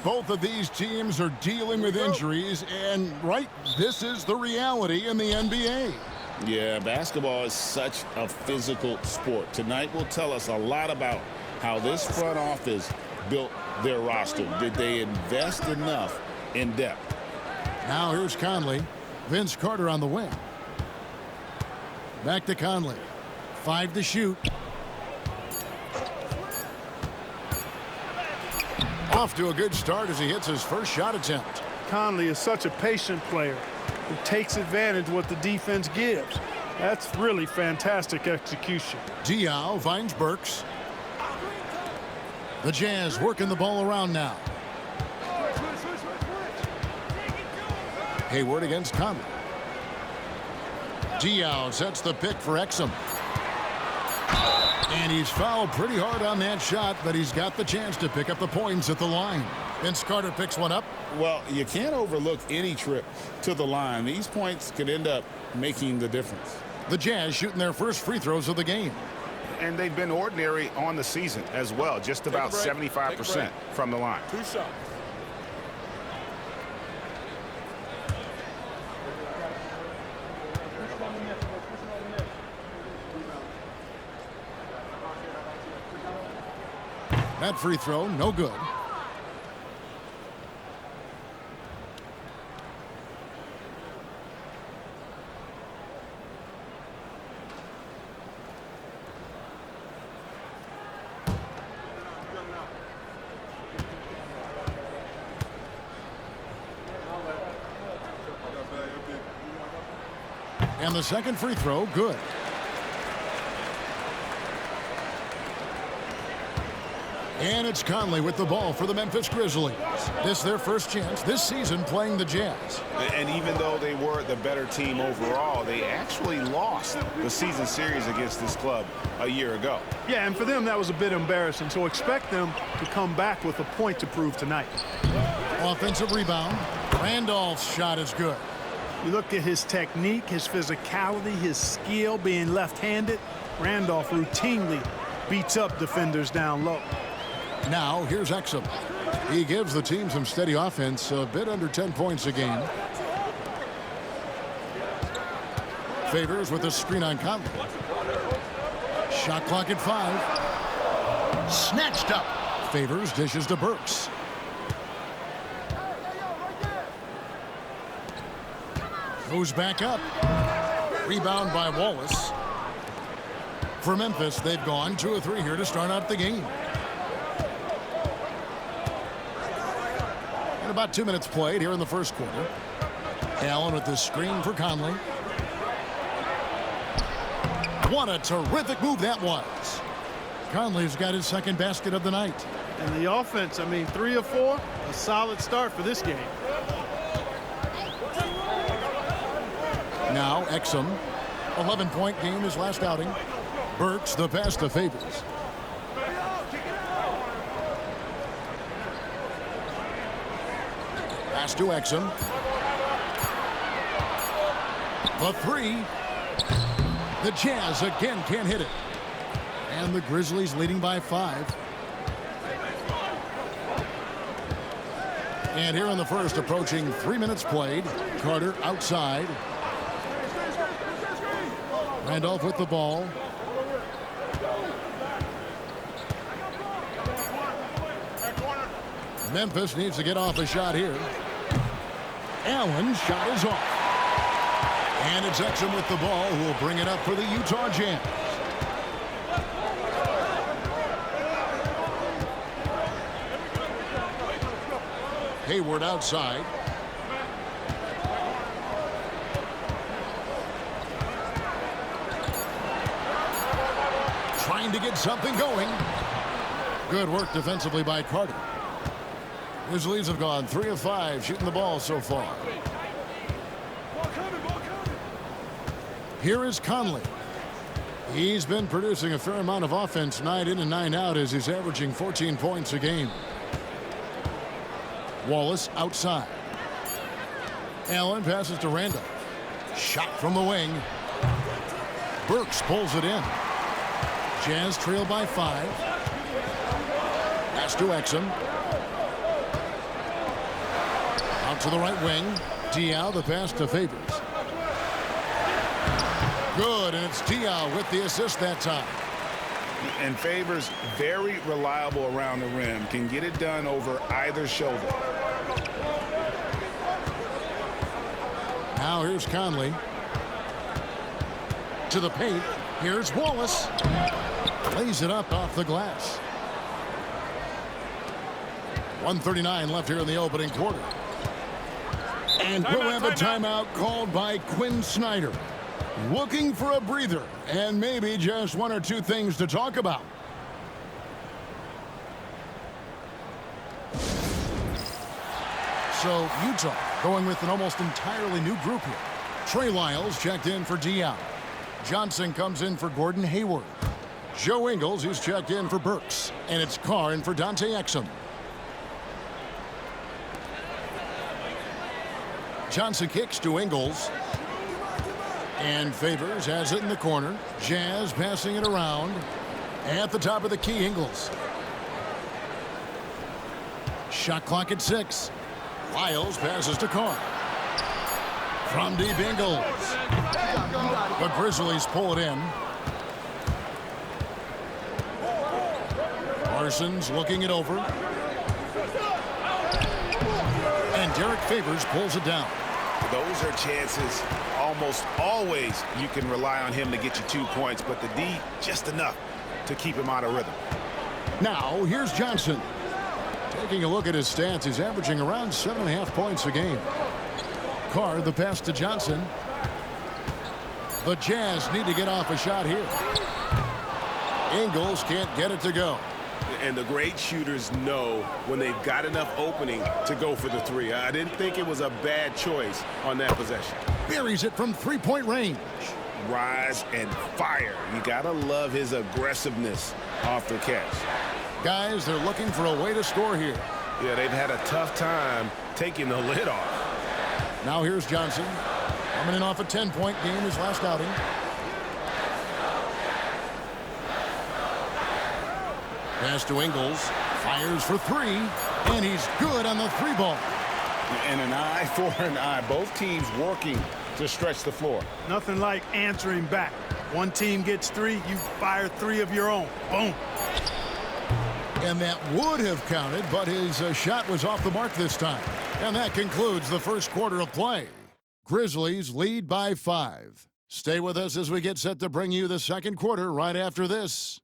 both of these teams are dealing with injuries, and, this is the reality in the NBA. Yeah, basketball is such a physical sport. Tonight will tell us a lot about how this front office built their roster. Did they invest enough in depth? Now here's Conley. Vince Carter on the wing. Back to Conley. 5 to shoot. Off to a good start as he hits his first shot attempt. Conley is such a patient player who takes advantage of what the defense gives. That's really fantastic execution. Diaw finds Burks. The Jazz working the ball around now. Hayward against Conley. Diaw sets the pick for Exum. And he's fouled pretty hard on that shot, but he's got the chance to pick up the points at the line. Vince Carter picks one up. Well, you can't overlook any trip to the line. These points could end up making the difference. The Jazz shooting their first free throws of the game. And they've been ordinary on the season as well, just about 75% from the line. 2 shots. That free throw, no good. And the second free throw, good. And it's Conley with the ball for the Memphis Grizzlies. This is their first chance this season playing the Jazz. And even though they were the better team overall, they actually lost the season series against this club a year ago. Yeah, and for them, that was a bit embarrassing. So expect them to come back with a point to prove tonight. Offensive rebound. Randolph's shot is good. You look at his technique, his physicality, his skill being left-handed. Randolph routinely beats up defenders down low. Now, here's Exum. He gives the team some steady offense, a bit under 10 points a game. Favors with a screen on Conley. Shot clock at 5. Snatched up. Favors dishes to Burks. Goes back up. Rebound by Wallace. For Memphis, they've gone 2 of 3 here to start out the game. And about 2 minutes played here in the first quarter. Allen with the screen for Conley. What a terrific move that was. Conley's got his second basket of the night. And the offense, 3 of 4, a solid start for this game. Now Exum, 11-point game his last outing. Burks the pass to Favors. Pass to Exum. The 3. The Jazz again can't hit it. And the Grizzlies leading by 5. And here in the first, approaching 3 minutes played. Carter outside. Randolph with the ball. Memphis needs to get off a shot here. Allen's shot is off. And it's Exum with the ball, who will bring it up for the Utah Jazz. Hayward outside. Trying to get something going. Good work defensively by Carter. Grizzlies have gone 3 of 5 shooting the ball so far. Here is Conley. He's been producing a fair amount of offense night in and night out as he's averaging 14 points a game. Wallace outside. Allen passes to Randolph. Shot from the wing. Burks pulls it in. Jazz trail by 5. Pass to Exum. Out to the right wing. Diao, the pass to Favors. Good, and it's Diao with the assist that time. And Favors, very reliable around the rim. Can get it done over either shoulder. Now here's Conley. To the paint. Here's Wallace. Lays it up off the glass. 1:39 left here in the opening quarter. And we'll have a timeout called by Quinn Snyder. Looking for a breather and maybe just one or two things to talk about. So Utah going with an almost entirely new group here. Trey Lyles checked in for Diao. Johnson comes in for Gordon Hayward. Joe Ingles, who's checked in for Burks. And it's Carr in for Dante Exum. Johnson kicks to Ingles. And Favors has it in the corner. Jazz passing it around. At the top of the key, Ingles. Shot clock at 6. Lyles passes to Carr. From deep, Ingles. The Grizzlies pull it in. Parsons looking it over. And Derek Favors pulls it down. Those are chances almost always you can rely on him to get you 2 points, but the D just enough to keep him out of rhythm. Now here's Johnson. Taking a look at his stats, he's averaging around 7.5 points a game. Carr, the pass to Johnson. The Jazz need to get off a shot here. Ingles can't get it to go. And the great shooters know when they've got enough opening to go for the three. I didn't think it was a bad choice on that possession. Buries it from three-point range. Rise and fire. You gotta love his aggressiveness off the catch. Guys, they're looking for a way to score here. Yeah, they've had a tough time taking the lid off. Now here's Johnson. Coming in off a 10-point game his last outing. Pass to Ingles. Fires for 3. And he's good on the 3 ball. And an eye for an eye. Both teams working to stretch the floor. Nothing like answering back. One team gets 3, you fire 3 of your own. Boom. And that would have counted, but his shot was off the mark this time. And that concludes the first quarter of play. Grizzlies lead by 5. Stay with us as we get set to bring you the second quarter right after this.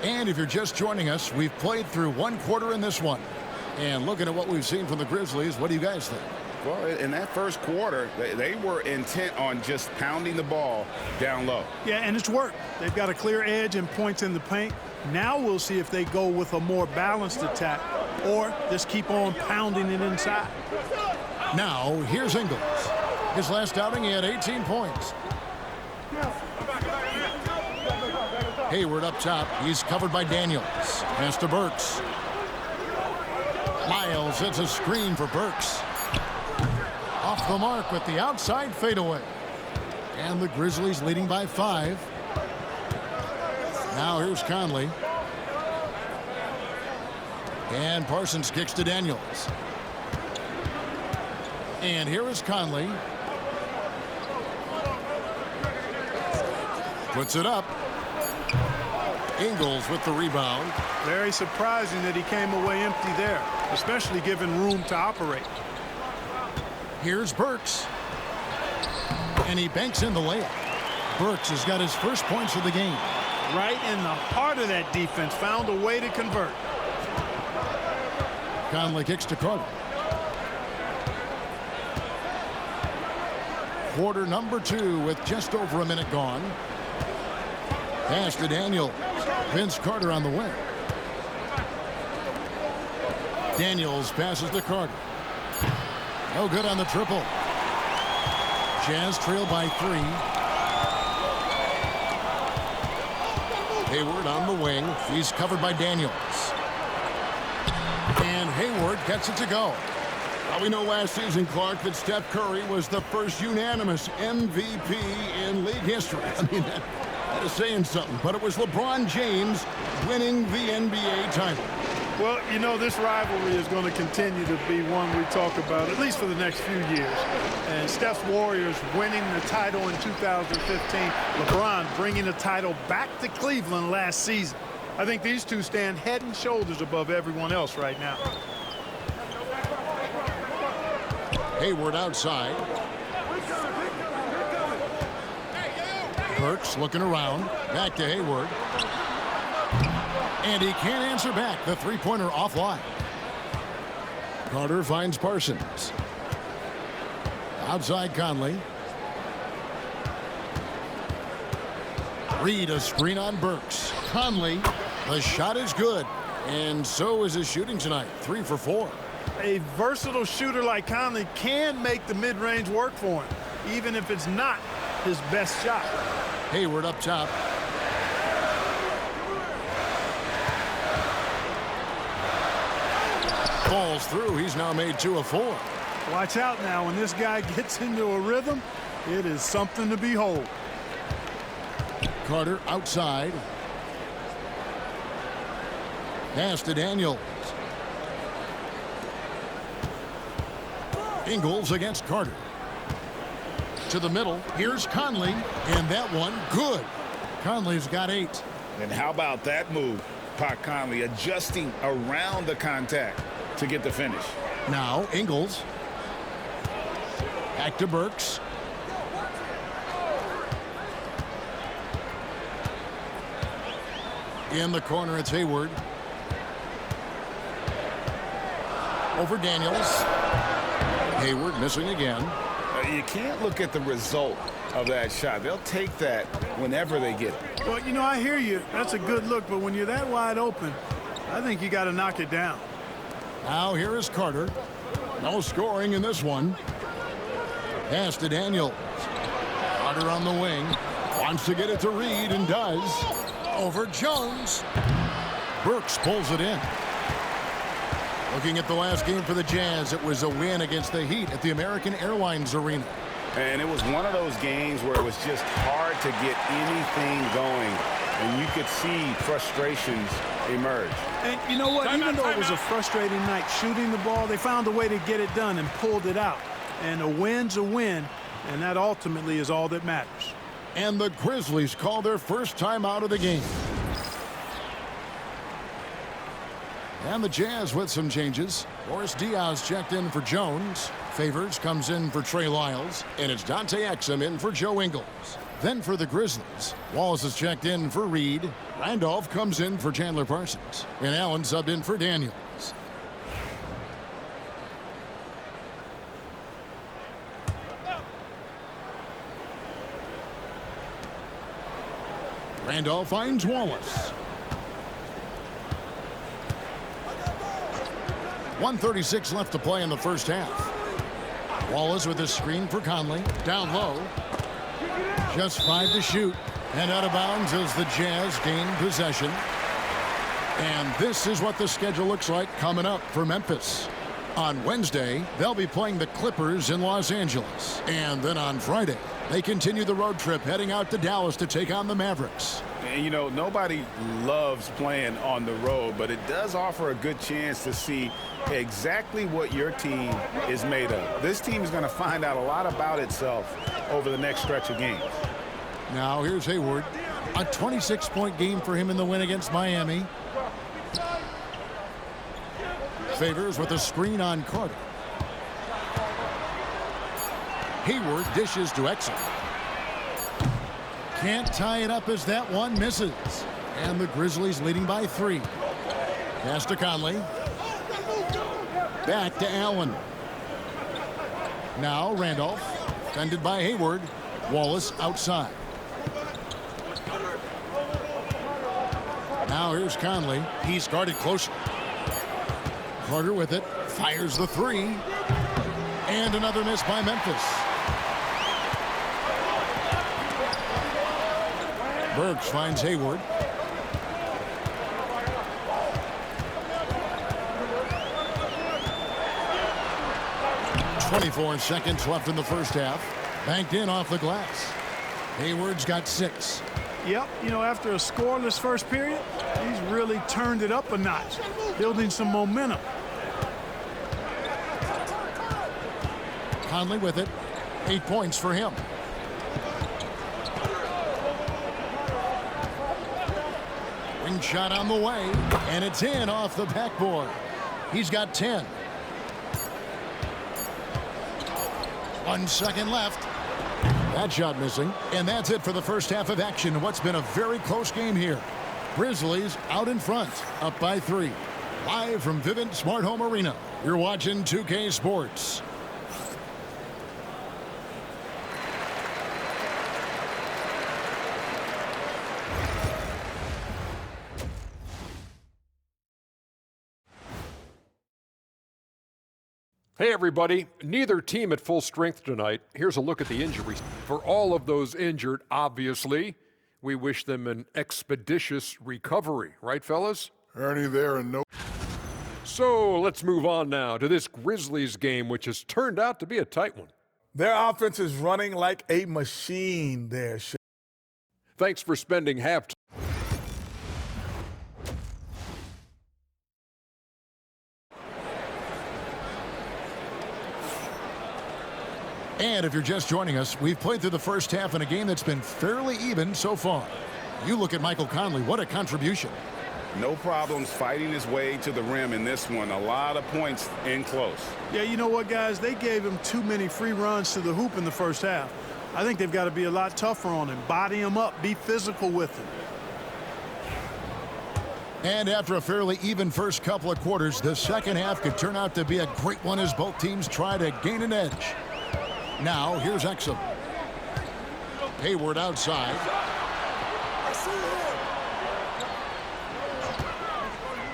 And if you're just joining us, we've played through one quarter in this one. And looking at what we've seen from the Grizzlies, what do you guys think? Well, in that first quarter, they were intent on just pounding the ball down low. Yeah, and it's worked. They've got a clear edge and points in the paint. Now we'll see if they go with a more balanced attack or just keep on pounding it inside. Now, here's Ingles. His last outing, he had 18 points. Hayward up top. He's covered by Daniels. Pass to Burks. Lyles hits a screen for Burks. Off the mark with the outside fadeaway. And the Grizzlies leading by 5. Now here's Conley. And Parsons kicks to Daniels. And here is Conley. Puts it up. Ingles with the rebound. Very surprising that he came away empty there, especially given room to operate. Here's Burks. And he banks in the layup. Burks has got his first points of the game. Right in the heart of that defense, found a way to convert. Conley kicks to Carter. Quarter number 2 with just over a minute gone. Pass to Daniels. Vince Carter on the wing. Daniels passes to Carter. No good on the triple. Jazz trail by 3. Hayward on the wing. He's covered by Daniels. And Hayward gets it to go. Well, we know last season, Clark, that Steph Curry was the first unanimous MVP in league history. I mean, that is saying something. But it was LeBron James winning the NBA title. Well, you know, this rivalry is going to continue to be one we talk about, at least for the next few years. And Steph's Warriors winning the title in 2015. LeBron bringing the title back to Cleveland last season. I think these two stand head and shoulders above everyone else right now. Hayward outside. Burks looking around. Back to Hayward. And he can't answer back. The three-pointer offline. Carter finds Parsons. Outside Conley. Reed a screen on Burks. Conley, the shot is good. And so is his shooting tonight. 3 for 4. A versatile shooter like Conley can make the mid-range work for him, even if it's not his best shot. Hayward up top. Falls through. He's now made 2 of 4. Watch out now. When this guy gets into a rhythm, it is something to behold. Carter outside. Pass to Daniels. Ingles against Carter. To the middle. Here's Conley. And that one good. Conley's got 8. And how about that move? Pat Conley adjusting around the contact to get the finish. Now Ingles. Back to Burks. In the corner, it's Hayward. Over Daniels. Hayward missing again. You can't look at the result of that shot. They'll take that whenever they get it. Well, you know, I hear you. That's a good look, but when you're that wide open, I think you got to knock it down. Now here is Carter. No scoring in this one. Pass to Daniels. Carter on the wing. Wants to get it to Reed and does. Over Jones. Burks pulls it in. Looking at the last game for the Jazz, it was a win against the Heat at the American Airlines Arena. And it was one of those games where it was just hard to get anything going. And you could see frustrations emerge. And you know what? Even though it was a frustrating night shooting the ball, they found a way to get it done and pulled it out. And a win's a win, and that ultimately is all that matters. And the Grizzlies call their first time out of the game. And the Jazz with some changes. Boris Diaz checked in for Jones. Favors comes in for Trey Lyles. And it's Dante Exum in for Joe Ingles. Then for the Grizzlies, Wallace is checked in for Reed. Randolph comes in for Chandler Parsons. And Allen subbed in for Daniels. Randolph finds Wallace. 1:36 left to play in the first half. Wallace with a screen for Conley. Down low. Just 5 to shoot. And out of bounds as the Jazz gain possession. And this is what the schedule looks like coming up for Memphis. On Wednesday, they'll be playing the Clippers in Los Angeles. And then on Friday, they continue the road trip heading out to Dallas to take on the Mavericks. And, you know, nobody loves playing on the road, but it does offer a good chance to see exactly what your team is made of. This team is going to find out a lot about itself over the next stretch of games. Now here's Hayward. A 26-point game for him in the win against Miami. Favors with a screen on Carter. Hayward dishes to Exum. Can't tie it up as that one misses. And the Grizzlies leading by 3. Pass to Conley. Back to Allen. Now Randolph. Defended by Hayward. Wallace outside. Now here's Conley. He's guarded closer. Carter with it. Fires the 3. And another miss by Memphis. Burks finds Hayward. 24 seconds left in the first half. Banked in off the glass. Hayward's got 6. Yep, after a scoreless first period, he's really turned it up a notch, building some momentum. Conley with it. 8 points for him. Ring shot on the way, and it's in off the backboard. He's got 10. 1 second left. That shot missing. And that's it for the first half of action in what's been a very close game here. Grizzlies out in front, up by 3. Live from Vivint Smart Home Arena, you're watching 2K Sports. Hey everybody, neither team at full strength tonight. Here's a look at the injuries. For all of those injured, obviously, we wish them an expeditious recovery. Right, fellas? Ernie there and no. So let's move on now to this Grizzlies game, which has turned out to be a tight one. Their offense is running like a machine there. Thanks for spending half time. And if you're just joining us, we've played through the first half in a game that's been fairly even so far. You look at Michael Conley, what a contribution. No problems fighting his way to the rim in this one. A lot of points in close. Yeah, you know what, guys? They gave him too many free runs to the hoop in the first half. I think they've got to be a lot tougher on him. Body him up. Be physical with him. And after a fairly even first couple of quarters, the second half could turn out to be a great one as both teams try to gain an edge. Now, here's Exum. Hayward outside.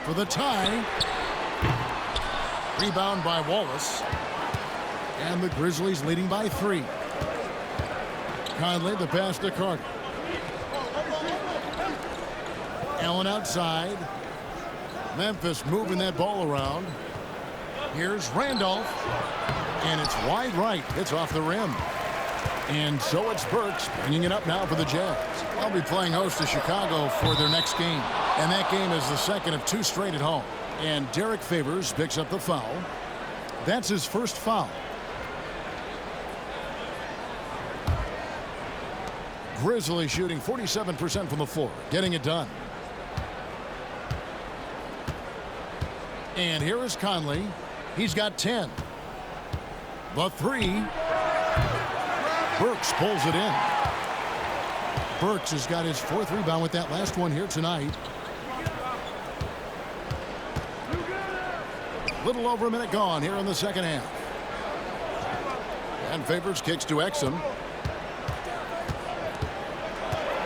For the tie. Rebound by Wallace. And the Grizzlies leading by 3. Conley, the pass to Carter. Allen outside. Memphis moving that ball around. Here's Randolph. And it's wide right. It's off the rim. And so it's Burks bringing it up now for the Jazz. They'll be playing host to Chicago for their next game. And that game is the second of 2 straight at home. And Derek Favors picks up the foul. That's his first foul. Grizzlies shooting 47% from the floor, getting it done. And here is Conley. He's got 10. The 3. Burks pulls it in. Burks has got his 4th rebound with that last one here tonight. Little over a minute gone here in the second half. And Favors kicks to Exum.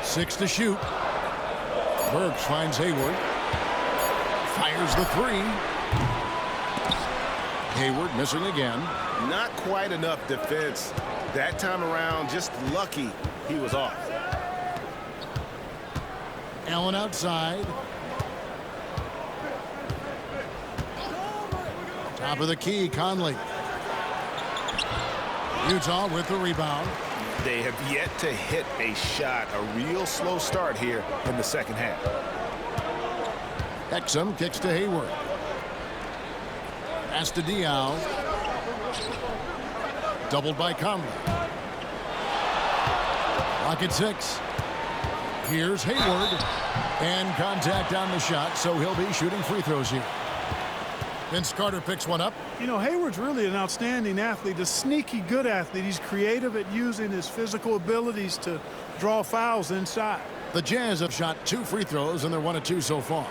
6 to shoot. Burks finds Hayward. Fires the 3. Hayward missing again. Not quite enough defense that time around. Just lucky he was off. Allen outside. Top of the key, Conley. Utah with the rebound. They have yet to hit a shot. A real slow start here in the second half. Exum kicks to Hayward. Pass to Diaw. Doubled by Conley. Lock at 6. Here's Hayward. And contact on the shot, so he'll be shooting free throws here. Vince Carter picks one up. You know, Hayward's really an outstanding athlete, a sneaky good athlete. He's creative at using his physical abilities to draw fouls inside. The Jazz have shot 2 free throws, and they're 1 of 2 so far.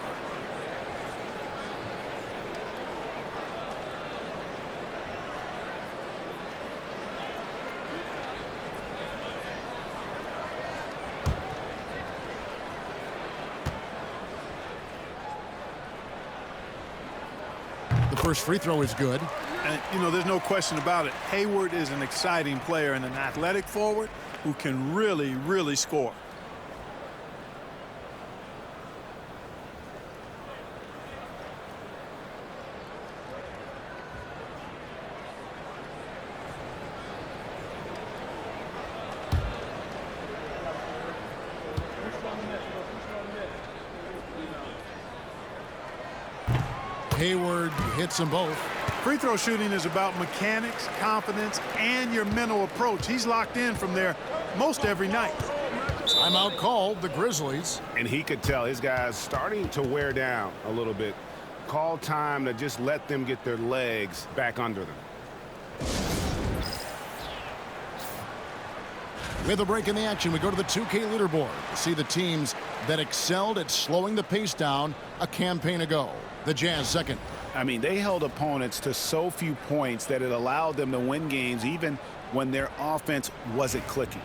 First free throw is good. And, you know, there's no question about it. Hayward is an exciting player and an athletic forward who can really, really score. Hayward hits them both. Free throw shooting is about mechanics, confidence, and your mental approach. He's locked in from there most every night. Timeout called, the Grizzlies. And he could tell his guys starting to wear down a little bit. Call time to just let them get their legs back under them. With a break in the action, we go to the 2K leaderboard to see the teams that excelled at slowing the pace down a campaign ago. The Jazz second. I mean, they held opponents to so few points that it allowed them to win games even when their offense wasn't clicking.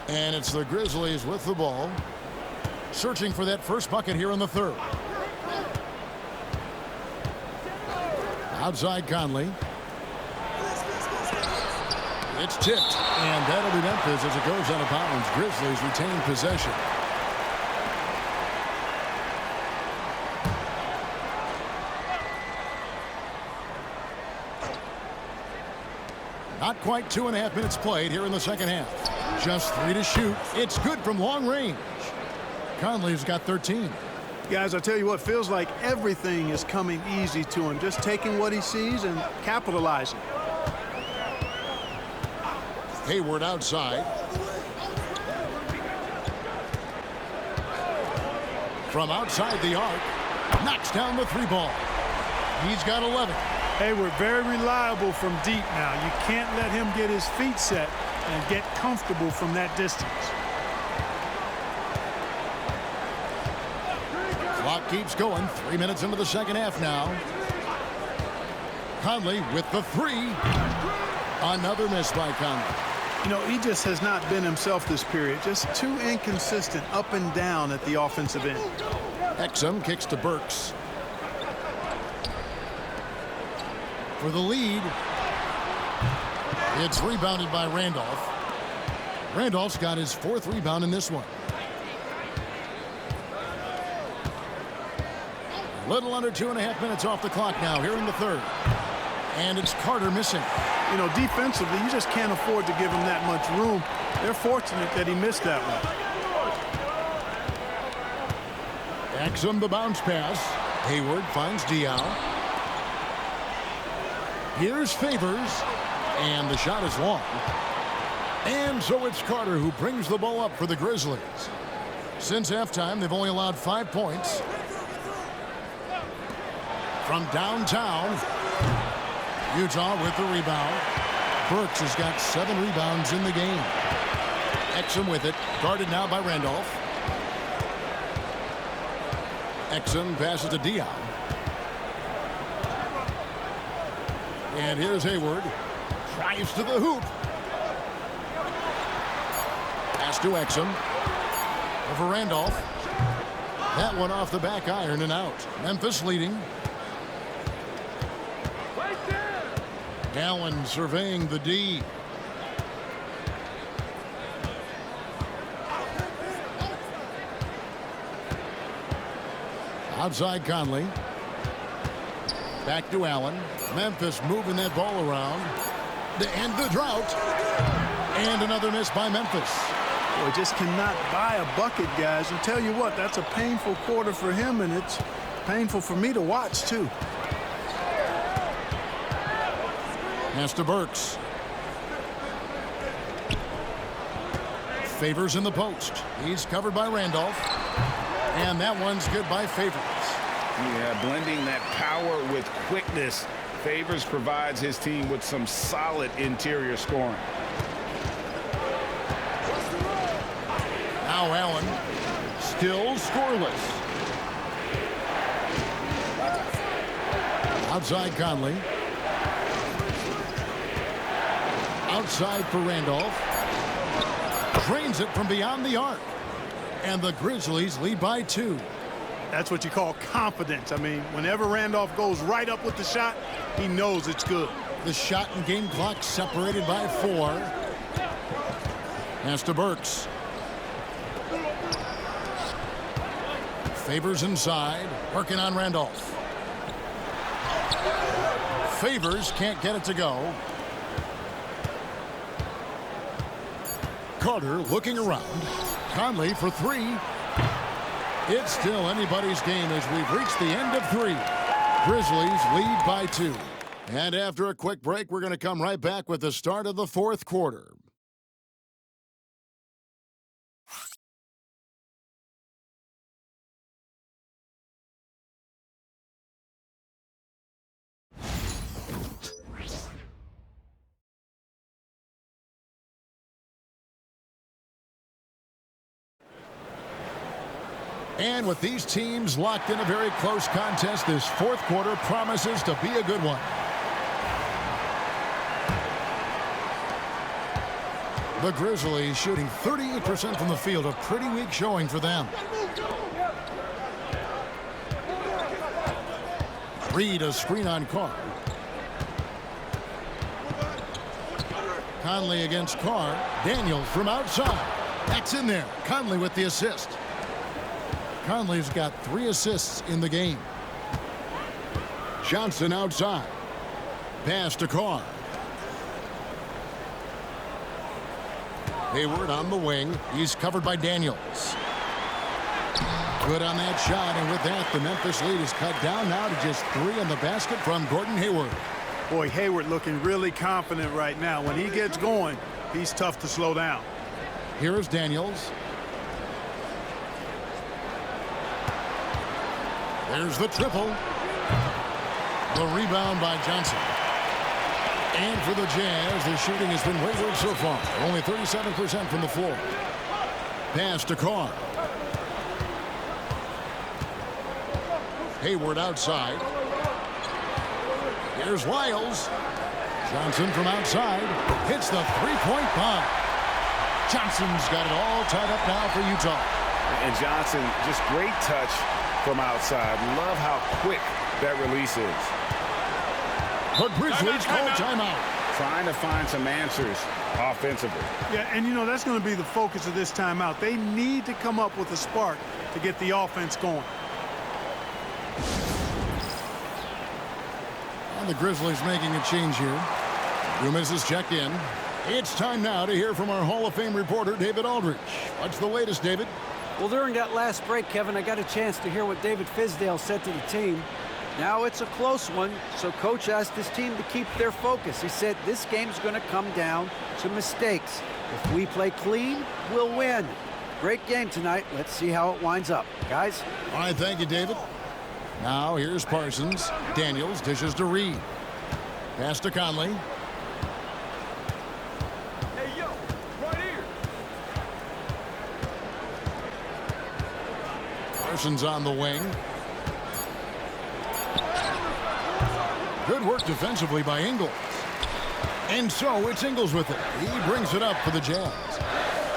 And it's the Grizzlies with the ball, searching for that first bucket here in the third. Outside Conley. It's tipped, and that'll be Memphis as it goes out of bounds. Grizzlies retain possession. Not quite 2.5 minutes played here in the second half. Just 3 to shoot. It's good from long range. Conley's got 13. Guys, I tell you what, feels like everything is coming easy to him. Just taking what he sees and capitalizing. Hayward outside. From outside the arc, knocks down the three ball. He's got 11. Hayward very reliable from deep now. You can't let him get his feet set and get comfortable from that distance. Clock keeps going. 3 minutes into the second half now. Conley with the three. Another miss by Conley. You know, he just has not been himself this period. Just too inconsistent up and down at the offensive end. Exum kicks to Burks. For the lead. It's rebounded by Randolph. Randolph's got his 4th rebound in this one. A little under 2.5 minutes off the clock now here in the third. And it's Carter missing. You know, defensively, you just can't afford to give him that much room. They're fortunate that he missed that one. Exum the bounce pass. Hayward finds Diaw. Here's Favors. And the shot is long. And so it's Carter who brings the ball up for the Grizzlies. Since halftime, they've only allowed 5 points. From downtown, Utah with the rebound. Burks has got 7 rebounds in the game. Exum with it, guarded now by Randolph. Exum passes to Diaw. And here's Hayward. Drives to the hoop. Pass to Exum. Over Randolph. That one off the back iron and out. Memphis leading. Allen surveying the D. Outside Conley. Back to Allen. Memphis moving that ball around. To end the drought. And another miss by Memphis. Boy, just cannot buy a bucket, guys. And tell you what, that's a painful quarter for him, and it's painful for me to watch, too. Pass to Burks. Favors in the post. He's covered by Randolph. And that one's good by Favors. Yeah, blending that power with quickness. Favors provides his team with some solid interior scoring. Now Allen, still scoreless. Outside Conley. Outside for Randolph. Drains it from beyond the arc. And the Grizzlies lead by 2. That's what you call confidence. I mean, whenever Randolph goes right up with the shot, he knows it's good. The shot and game clock separated by 4. Pass to Burks. Favors inside, working on Randolph. Favors can't get it to go. Carter looking around. Conley for three. It's still anybody's game as we've reached the end of three. Grizzlies lead by 2. And after a quick break, we're going to come right back with the start of the fourth quarter. And with these teams locked in a very close contest, this fourth quarter promises to be a good one. The Grizzlies shooting 38% from the field, a pretty weak showing for them. Reed, a screen on Carr. Conley against Carr. Daniels from outside. That's in there. Conley with the assist. Conley's got 3 assists in the game. Johnson outside. Pass to Carr. Hayward on the wing. He's covered by Daniels. Good on that shot, and with that, the Memphis lead is cut down now to just 3 in the basket from Gordon Hayward. Boy, Hayward looking really confident right now. When he gets going, he's tough to slow down. Here's Daniels. There's the triple. The rebound by Johnson. And for the Jazz, the shooting has been wayward so far. Only 37% from the floor. Pass to Carr. Hayward outside. Here's Lyles. Johnson from outside. Hits the three-point bomb. Johnson's got it all tied up now for Utah. And Johnson, just great touch from outside. Love how quick that release is. The Grizzlies call timeout. Trying to find some answers offensively. Yeah, and you know, that's going to be the focus of this timeout. They need to come up with a spark to get the offense going. And the Grizzlies making a change here. Dumas is checked in. It's time now to hear from our Hall of Fame reporter, David Aldridge. What's the latest, David? Well, during that last break, Kevin, I got a chance to hear what David Fizdale said to the team. Now it's a close one, so Coach asked his team to keep their focus. He said this game's going to come down to mistakes. If we play clean, we'll win. Great game tonight. Let's see how it winds up. Guys? All right, thank you, David. Now here's Parsons. Daniels dishes to Reed. Pass to Conley. Hey, yo, right here. Parsons on the wing. Good work defensively by Ingles. And so it's Ingles with it. He brings it up for the Jazz.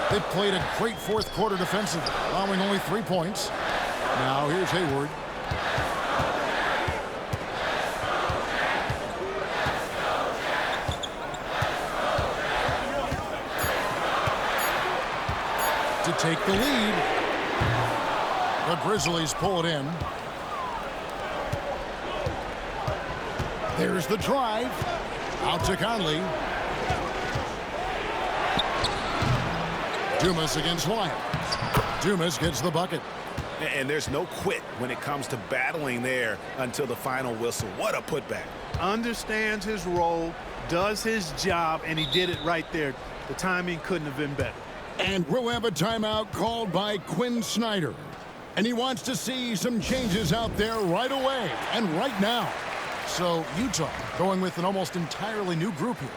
They've played a great fourth quarter defensively, allowing only 3 points. Now here's Hayward. To take the lead. The Grizzlies pull it in. There's the drive. Out to Conley. Dumas against Lyles. Dumas gets the bucket. And there's no quit when it comes to battling there until the final whistle. What a putback. Understands his role, does his job, and he did it right there. The timing couldn't have been better. And we'll have a timeout called by Quinn Snyder. And he wants to see some changes out there right away and right now. So Utah going with an almost entirely new group here.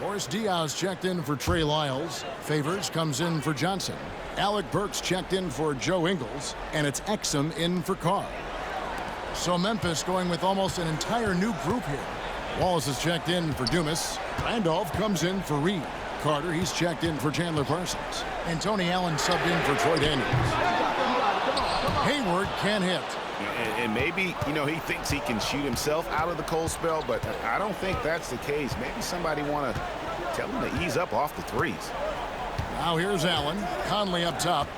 Boris Diaz checked in for Trey Lyles. Favors comes in for Johnson. Alec Burks checked in for Joe Ingles. And it's Exum in for Carr. So Memphis going with almost an entire new group here. Wallace is checked in for Dumas. Randolph comes in for Reed. Carter, he's checked in for Chandler Parsons. And Tony Allen subbed in for Troy Daniels. Hayward can't hit. And maybe, you know, he thinks he can shoot himself out of the cold spell, but I don't think that's the case. Maybe somebody want to tell him to ease up off the threes. Now here's Allen. Conley up top.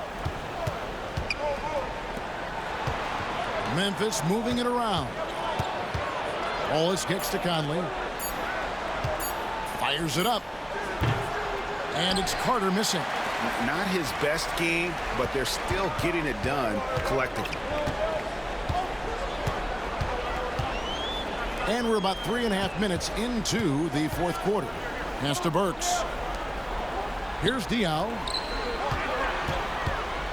Memphis moving it around. Wallace kicks to Conley. Fires it up. And it's Carter missing. Not his best game, but they're still getting it done collectively. And we're about 3.5 minutes into the fourth quarter. Pass to Burks. Here's Diao.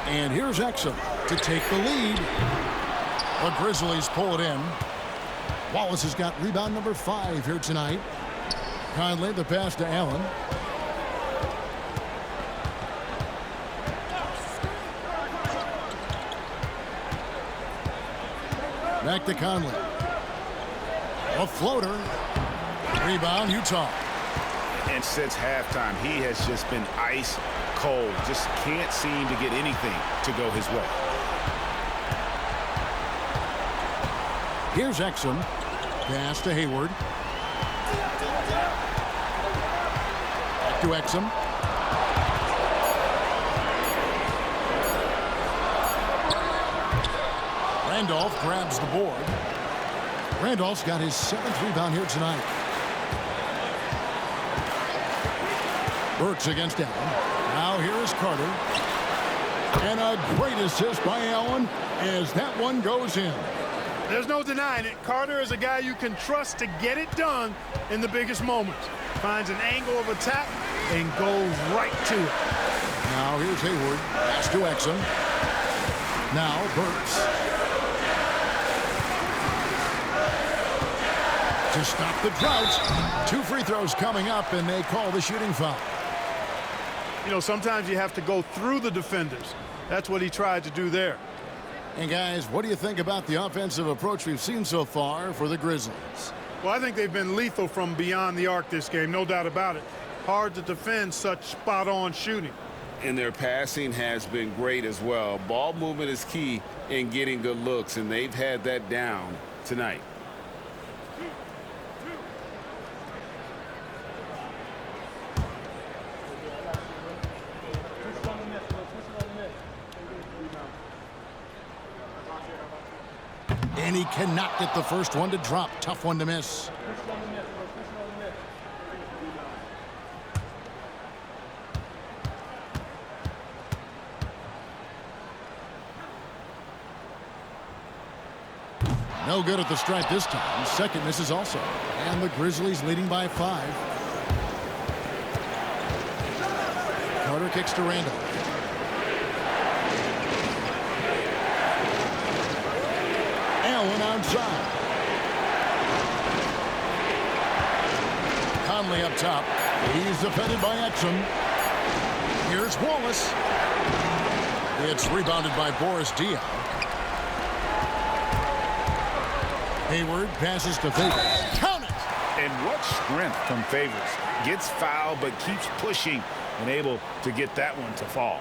And here's Exum to take the lead. The Grizzlies pull it in. Wallace has got rebound number 5 here tonight. Conley, the pass to Allen. Back to Conley. A floater. Rebound, Utah. And since halftime, he has just been ice cold. Just can't seem to get anything to go his way. Here's Exum. Pass to Hayward. Back to Exum. Randolph grabs the board. Randolph's got his 7th rebound here tonight. Burks against Allen. Now here is Carter. And a great assist by Allen as that one goes in. There's no denying it. Carter is a guy you can trust to get it done in the biggest moments. Finds an angle of attack and goes right to it. Now here's Hayward. Pass to Exum. Now Burks. To stop the drought. 2 free throws coming up, and they call the shooting foul. You know, sometimes you have to go through the defenders. That's what he tried to do there. And guys, what do you think about the offensive approach we've seen so far for the Grizzlies? Well, I think they've been lethal from beyond the arc this game, no doubt about it. Hard to defend such spot-on shooting. And their passing has been great as well. Ball movement is key in getting good looks, and they've had that down tonight. And he cannot get the first one to drop. Tough one to miss. No good at the stripe this time. Second misses also. And the Grizzlies leading by 5. Carter kicks to Randall. Allen outside. Conley up top. He's defended by Exum. Here's Wallace. It's rebounded by Boris Diaw. Hayward passes to Favors. Count it! And what strength from Favors. Gets fouled but keeps pushing and able to get that one to fall.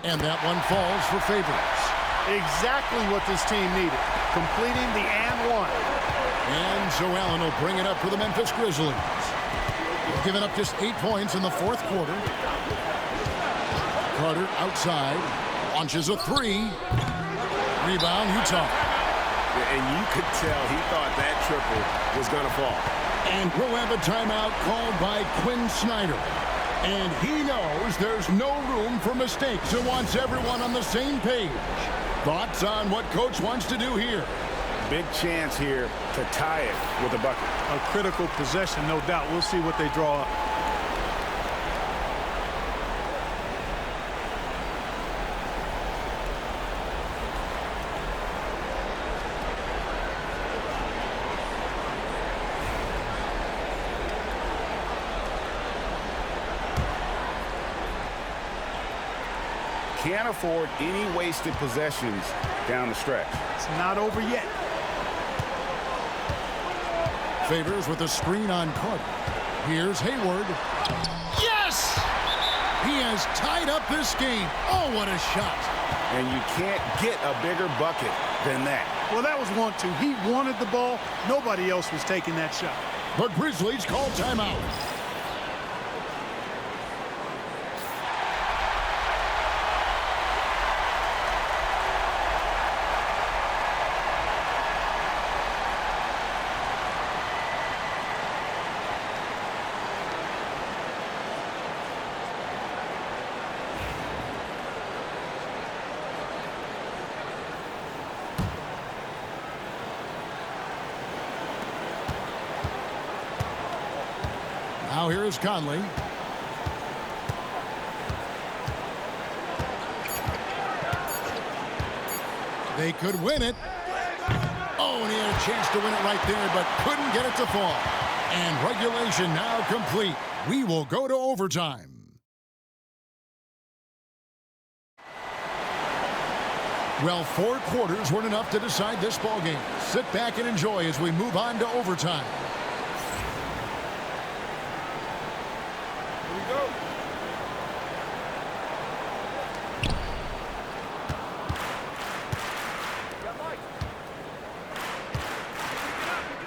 And that one falls for Favors. Exactly what this team needed. Completing the and one. And so Allen will bring it up for the Memphis Grizzlies. They've given up just 8 points in the fourth quarter. Carter outside. Launches a 3. Rebound, Utah. And you could tell he thought that triple was going to fall. And we'll have a timeout called by Quinn Snyder. And he knows there's no room for mistakes and wants everyone on the same page. Thoughts on what Coach wants to do here? Big chance here to tie it with a bucket. A critical possession, no doubt. We'll see what they draw up. Can't afford any wasted possessions down the stretch. It's not over yet. Favors with a screen on Carter. Here's Hayward. Yes! He has tied up this game. Oh, what a shot. And you can't get a bigger bucket than that. Well, that was 1-2. He wanted the ball. Nobody else was taking that shot. But Grizzlies call timeout. Now here is Conley. They could win it. Oh, and he had a chance to win it right there, but couldn't get it to fall. And regulation now complete. We will go to overtime. Well, 4 quarters weren't enough to decide this ball game. Sit back and enjoy as we move on to overtime.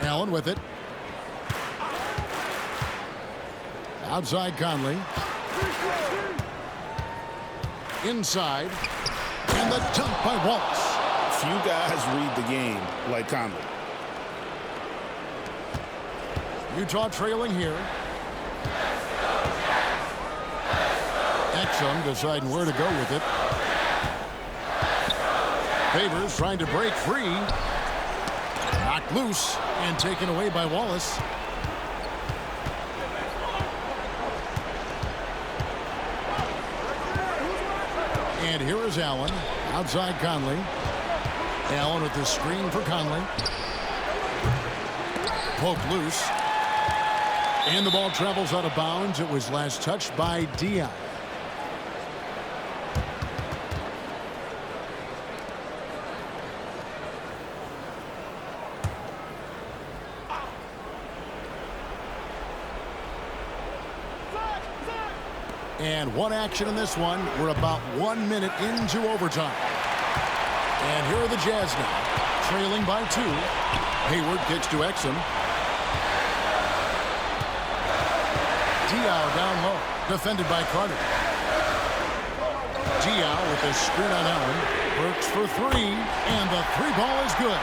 Allen with it. Outside Conley. Inside. And the dunk by Wallace. Few guys read the game like Conley. Utah trailing here. Exum deciding where to go with it. Favors trying to break free. Knocked loose and taken away by Wallace. And here is Allen. Outside Conley. Allen with the screen for Conley. Poked loose. And the ball travels out of bounds. It was last touched by Dion. And one action in this one. We're about 1 minute into overtime. And here are the Jazz now, trailing by 2. Hayward kicks to Exum. Diaw down low, defended by Carter. Diaw with the screen on Allen. Burks for 3, and the 3 ball is good.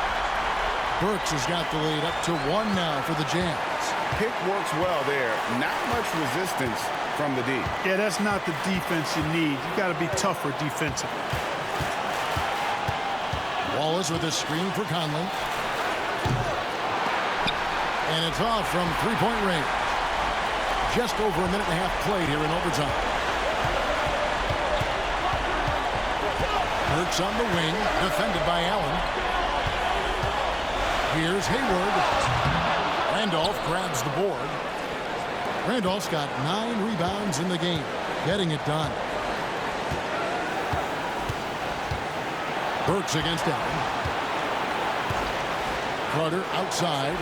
Burks has got the lead up to 1 now for the Jazz. Pick works well there. Not much resistance from the D. Yeah, that's not the defense you need. You got to be tougher defensively. Wallace with a screen for Conley. And it's off from 3-point range. Just over a minute and a half played here in overtime. Burks on the wing, defended by Allen. Here's Hayward. Randolph grabs the board. Randolph's got 9 rebounds in the game, getting it done. Burks against Allen. Carter outside.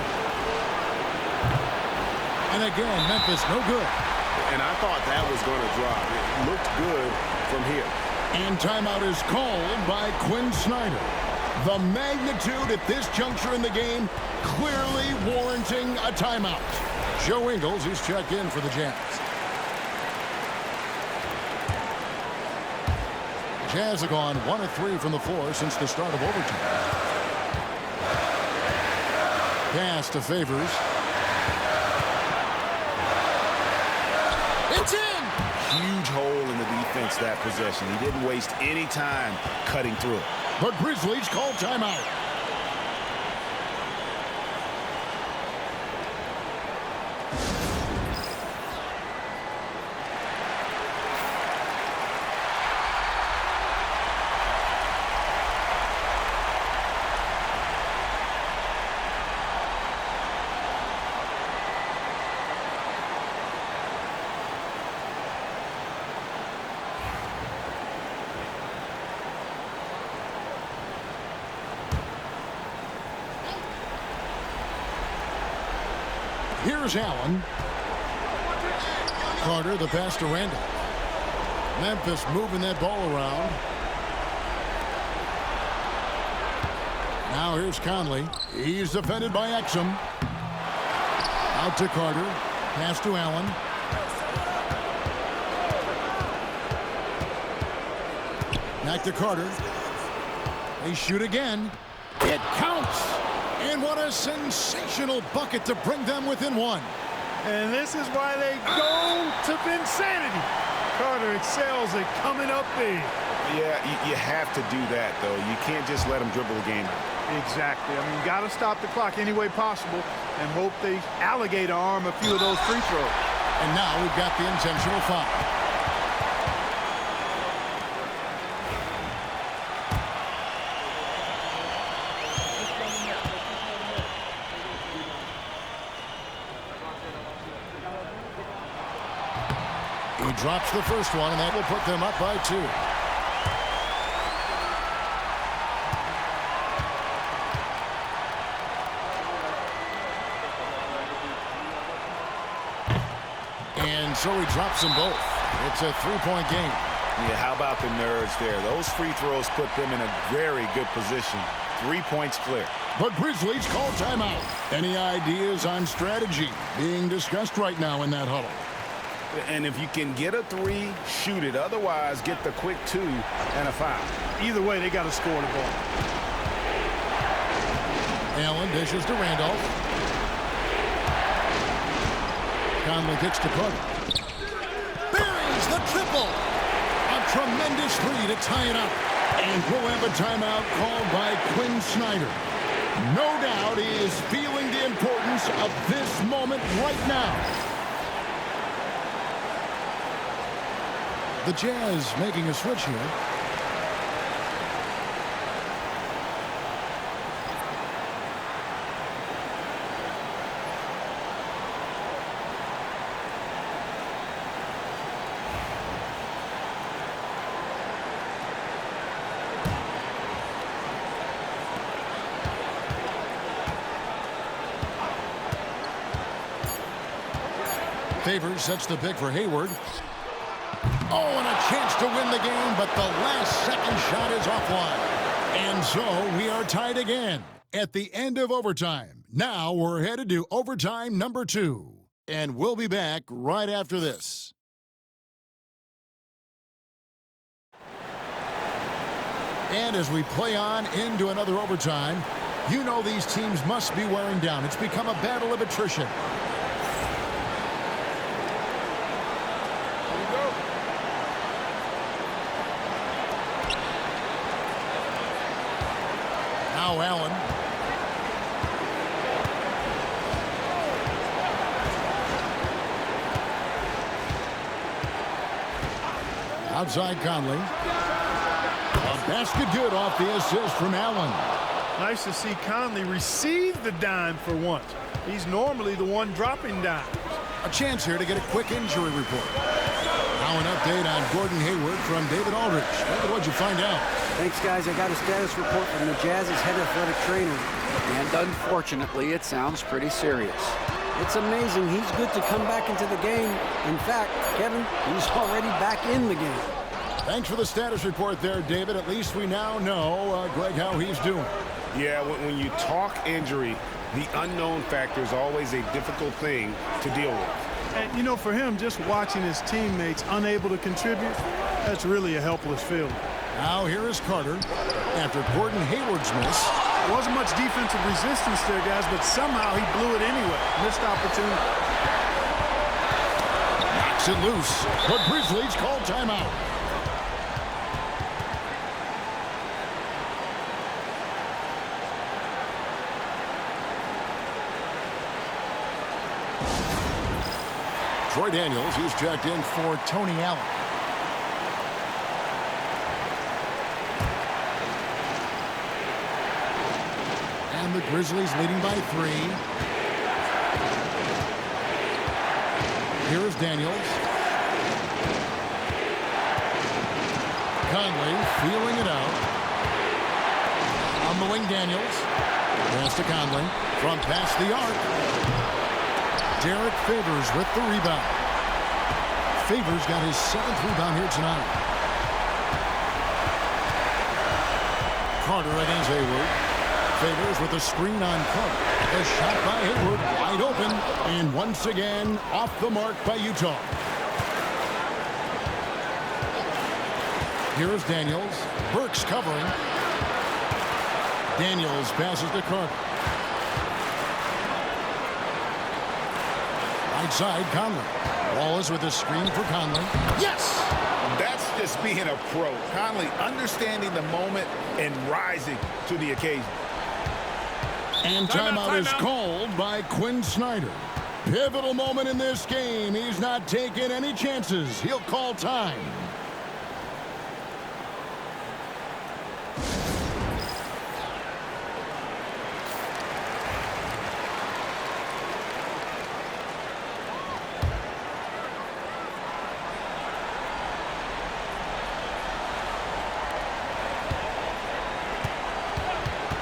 And again, Memphis no good. And I thought that was going to drop. It looked good from here. And timeout is called by Quinn Snyder. The magnitude at this juncture in the game clearly warranting a timeout. Joe Ingles, he's checked in for the Jazz. Jazz have gone 1 of 3 from the floor since the start of overtime. Pass to Favors. It's in! Huge hole in the defense that possession. He didn't waste any time cutting through it. But Grizzlies call timeout. Here's Allen. Carter, the pass to Randolph. Memphis moving that ball around. Now here's Conley. He's defended by Exum. Out to Carter. Pass to Allen. Back to Carter. They shoot again. It counts. And what a sensational bucket to bring them within one. And this is why they go to insanity. Carter excels at coming up big. Yeah, you have to do that, though. You can't just let him dribble the game out. Exactly. I mean, got to stop the clock any way possible and hope they alligator arm a few of those free throws. And now we've got the intentional foul. He drops the first one, and that will put them up by 2. And so he drops them both. It's a 3-point game. Yeah, how about the nerves there? Those free throws put them in a very good position. 3 points clear. But Grizzlies call timeout. Any ideas on strategy being discussed right now in that huddle? And if you can get a 3, shoot it. Otherwise, get the quick 2 and a foul. Either way, they got to score the ball. Allen dishes to Randolph. Conley kicks to Carter. Buries the triple. A tremendous 3 to tie it up. And we'll have a timeout called by Quinn Snyder. No doubt he is feeling the importance of this moment right now. The Jazz making a switch here. Favors sets the pick for Hayward. Oh, and a chance to win the game, but the last second shot is offline. And so we are tied again at the end of overtime. Now we're headed to overtime number 2. And we'll be back right after this. And as we play on into another overtime, you know these teams must be wearing down. It's become a battle of attrition. Now Allen. Outside Conley. A basket good off the assist from Allen. Nice to see Conley receive the dime for once. He's normally the one dropping dimes. A chance here to get a quick injury report. Now an update on Gordon Hayward from David Aldridge. David, what'd you find out? Thanks, guys. I got a status report from the Jazz's head athletic trainer. And unfortunately, it sounds pretty serious. It's amazing he's good to come back into the game. In fact, Kevin, he's already back in the game. Thanks for the status report there, David. At least we now know, Greg, how he's doing. Yeah, when you talk injury, the unknown factor is always a difficult thing to deal with. And, you know, for him, just watching his teammates unable to contribute, that's really a helpless feeling. Now here is Carter after Gordon Hayward's miss. There wasn't much defensive resistance there, guys, but somehow he blew it anyway. Missed opportunity. Knocks it loose. The Grizzlies call timeout. Troy Daniels, he's checked in for Tony Allen. And the Grizzlies leading by 3. Here is Daniels. Conley feeling it out. On the wing, Daniels. Pass to Conley from past the arc. Derek Favors with the rebound. Favors got his 7th rebound here tonight. Carter against Hayward. Favors with a screen on Carter. A shot by Hayward, wide open, and once again off the mark by Utah. Here's Daniels. Burks covering. Daniels passes to Carter. Right side, Conley. Wallace with a screen for Conley. Yes! That's just being a pro. Conley understanding the moment and rising to the occasion. And timeout is called by Quinn Snyder. Pivotal moment in this game. He's not taking any chances. He'll call time.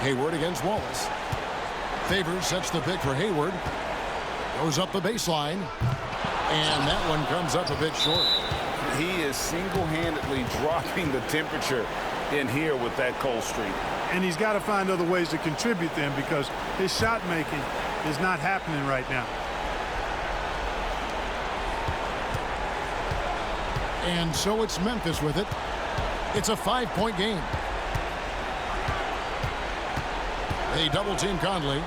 Hayward against Wallace. Favors sets the pick for Hayward. Goes up the baseline. And that one comes up a bit short. He is single-handedly dropping the temperature in here with that cold streak. And he's got to find other ways to contribute them because his shot making is not happening right now. And so it's Memphis with it. It's a 5-point game. They double-team Conley.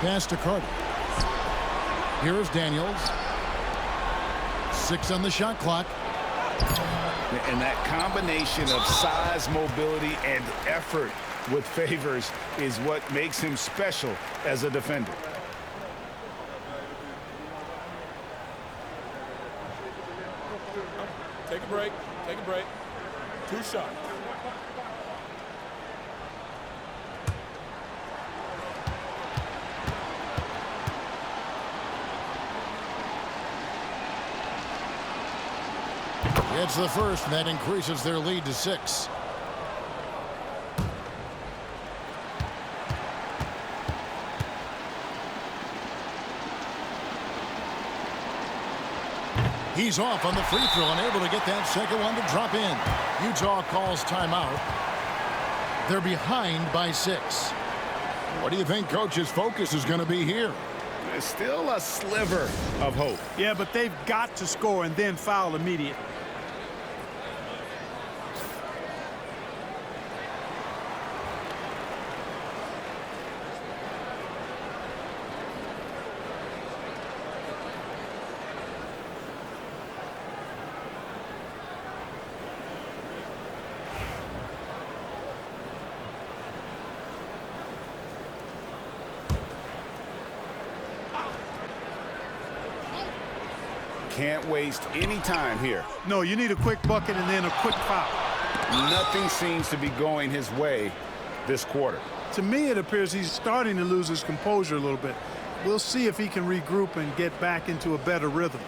Pass to Carter. Here's Daniels. 6 on the shot clock. And that combination of size, mobility, and effort with Favors is what makes him special as a defender. Take a break. Take a break. 2 shots. It's the first, and that increases their lead to 6. He's off on the free throw and able to get that second one to drop in. Utah calls timeout. They're behind by 6. What do you think Coach's focus is going to be here? There's still a sliver of hope. Yeah, but they've got to score and then foul immediately. Can't waste any time here. No, you need a quick bucket and then a quick foul. Nothing seems to be going his way this quarter. To me, it appears he's starting to lose his composure a little bit. We'll see if he can regroup and get back into a better rhythm.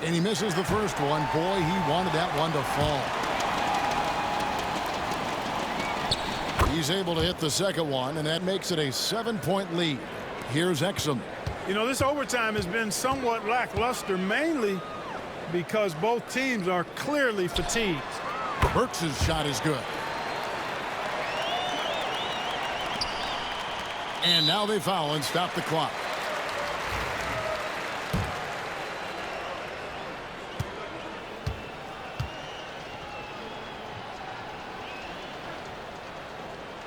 And he misses the first one. Boy, he wanted that one to fall. He's able to hit the second one, and that makes it a 7-point lead. Here's Exum. You know, this overtime has been somewhat lackluster, mainly because both teams are clearly fatigued. Burks' shot is good. And now they foul and stop the clock.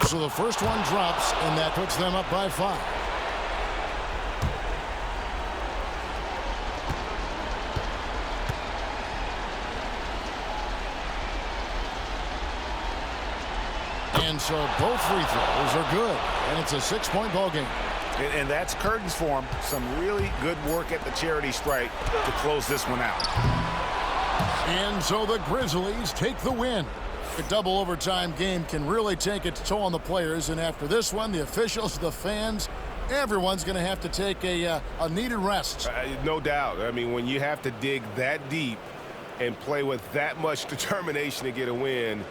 So the first one drops, and that puts them up by 5. And so both free throws are good, and it's a 6-point ball game. And that's curtains for him. Some really good work at the charity stripe to close this one out. And so the Grizzlies take the win. A double overtime game can really take its toll on the players, and after this one, the officials, the fans, everyone's going to have to take a needed rest. No doubt. I mean, when you have to dig that deep and play with that much determination to get a win,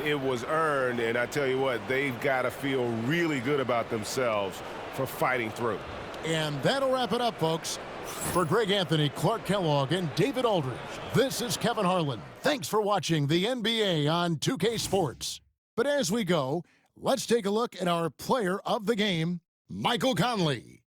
It was earned, and I tell you what, they've got to feel really good about themselves for fighting through. And that'll wrap it up, folks. For Greg Anthony, Clark Kellogg, and David Aldridge, this is Kevin Harlan. Thanks for watching the NBA on 2K Sports. But as we go, let's take a look at our player of the game, Michael Conley.